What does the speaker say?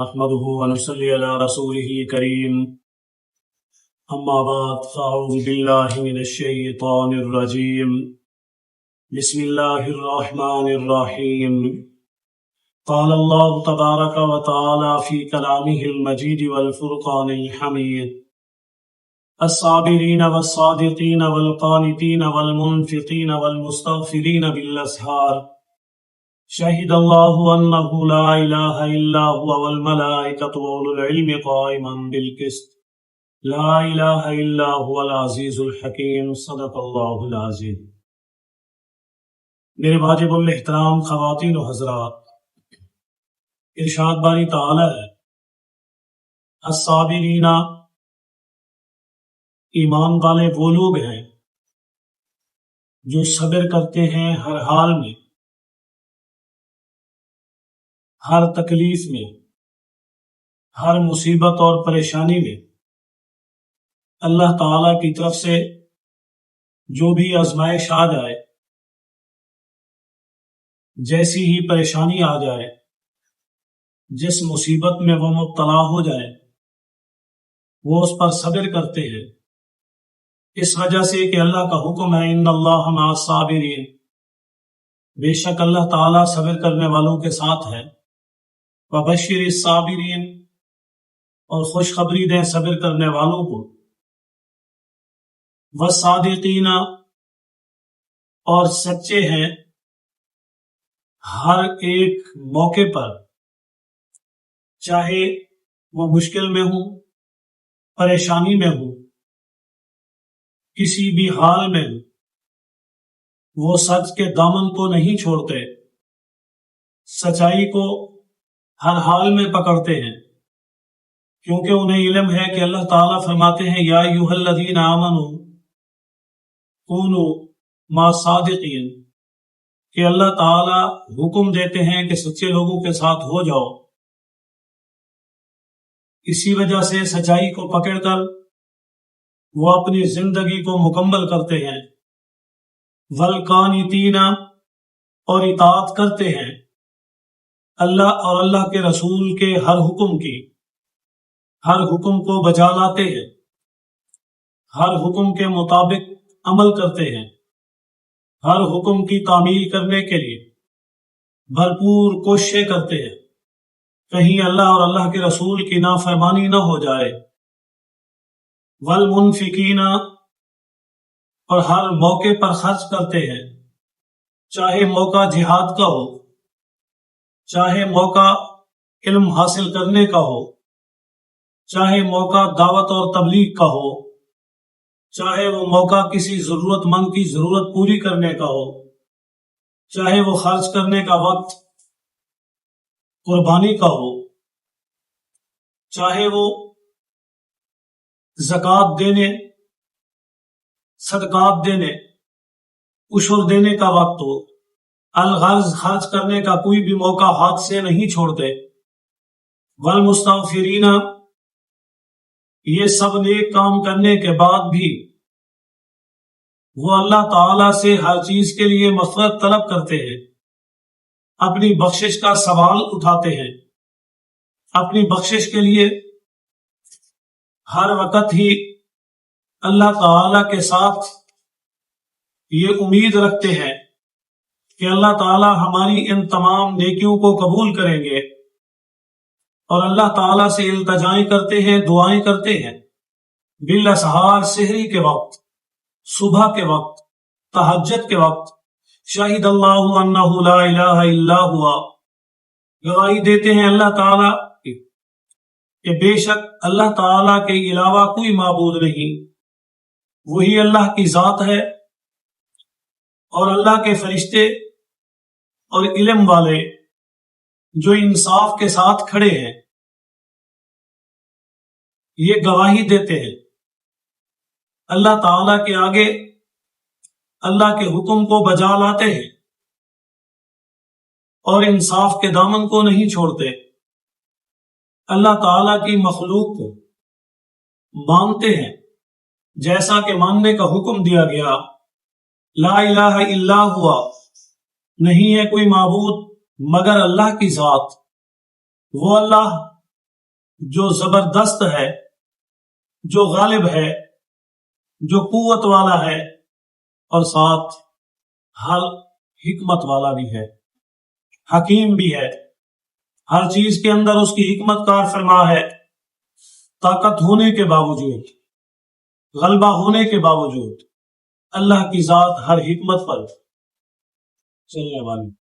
نحمده ونصلي على رسوله الكريم أما بعد فأعوذ بالله من الشيطان الرجيم بسم الله الرحمن الرحيم قال الله تبارك وتعالى في كلامه المجيد والفرقان الحميد الصابرين والصادقين والقانتين والمنفقين والمستغفرين بالأسحار شهد الله أنه لا إله إلا هو والملائكة وأولو العلم قائما بالقسط لا إله إلا هو العزيز الحكيم صدق الله العظيم۔ میرے واجب الاحترام خواتین و حضرات، ارشاد باری تعالی ہے الصابرین، ایمان والے وہ لوگ ہیں جو صبر کرتے ہیں ہر حال میں، ہر تکلیف میں، ہر مصیبت اور پریشانی میں۔ اللہ تعالی کی طرف سے جو بھی آزمائش آ جائے، جیسی ہی پریشانی آ جائے، جس مصیبت میں وہ مبتلا ہو جائے، وہ اس پر صبر کرتے ہیں، اس وجہ سے کہ اللہ کا حکم ہے ان اللہ مع الصابرین، بے شک اللہ تعالی صبر کرنے والوں کے ساتھ ہے۔ وبشر الصابرین، اور خوشخبری دیں صبر کرنے والوں کو۔ والصادقین، اور سچے ہیں ہر ایک موقع پر، چاہے وہ مشکل میں ہوں، پریشانی میں ہوں، کسی بھی حال میں ہوں، وہ سچ کے دامن کو نہیں چھوڑتے، سچائی کو ہر حال میں پکڑتے ہیں، کیونکہ انہیں علم ہے کہ اللہ تعالیٰ فرماتے ہیں یا ایھا الذین آمنوا کونوا مع الصادقین، کہ اللہ تعالیٰ حکم دیتے ہیں کہ سچے لوگوں کے ساتھ ہو جاؤ۔ اسی وجہ سے سچائی کو پکڑ کر وہ اپنی زندگی کو مکمل کرتے ہیں۔ والقانتین، اور اطاعت کرتے ہیں اللہ اور اللہ کے رسول کے ہر حکم کی، ہر حکم کو بجا لاتے ہیں، ہر حکم کے مطابق عمل کرتے ہیں، ہر حکم کی تعمیل کرنے کے لیے بھرپور کوششیں کرتے ہیں، کہیں اللہ اور اللہ کے رسول کی نافرمانی نہ ہو جائے۔ والمنفقین، اور ہر موقع پر خرچ کرتے ہیں، چاہے موقع جہاد کا ہو، چاہے موقع علم حاصل کرنے کا ہو، چاہے موقع دعوت اور تبلیغ کا ہو، چاہے وہ موقع کسی ضرورت مند کی ضرورت پوری کرنے کا ہو، چاہے وہ خرچ کرنے کا وقت قربانی کا ہو، چاہے وہ زکوٰۃ دینے، صدقات دینے، عشر دینے کا وقت ہو، الغرض خرچ کرنے کا کوئی بھی موقع ہاتھ سے نہیں چھوڑتے۔ والمستغفرین، یہ سب نیک کام کرنے کے بعد بھی وہ اللہ تعالی سے ہر چیز کے لیے مغفرت طلب کرتے ہیں، اپنی بخشش کا سوال اٹھاتے ہیں، اپنی بخشش کے لیے ہر وقت ہی اللہ تعالی کے ساتھ یہ امید رکھتے ہیں کہ اللہ تعالی ہماری ان تمام نیکیوں کو قبول کریں گے، اور اللہ تعالی سے التجائیں کرتے ہیں، دعائیں کرتے ہیں بالاسحار، سحری کے وقت، صبح کے وقت، تہجد کے وقت۔ شہد اللہ انہ لا الہ الا ہوا، گواہی دیتے ہیں اللہ تعالی کہ بے شک اللہ تعالی کے علاوہ کوئی معبود نہیں، وہی اللہ کی ذات ہے، اور اللہ کے فرشتے اور علم والے جو انصاف کے ساتھ کھڑے ہیں یہ گواہی دیتے ہیں، اللہ تعالی کے آگے اللہ کے حکم کو بجا لاتے ہیں اور انصاف کے دامن کو نہیں چھوڑتے، اللہ تعالی کی مخلوق کو مانتے ہیں جیسا کہ ماننے کا حکم دیا گیا۔ لا الہ الا ہوا، نہیں ہے کوئی معبود مگر اللہ کی ذات، وہ اللہ جو زبردست ہے، جو غالب ہے، جو قوت والا ہے، اور ساتھ ہر حکمت والا بھی ہے، حکیم بھی ہے۔ ہر چیز کے اندر اس کی حکمت کار فرما ہے۔ طاقت ہونے کے باوجود، غلبہ ہونے کے باوجود اللہ کی ذات ہر حکمت پر چلنے والی۔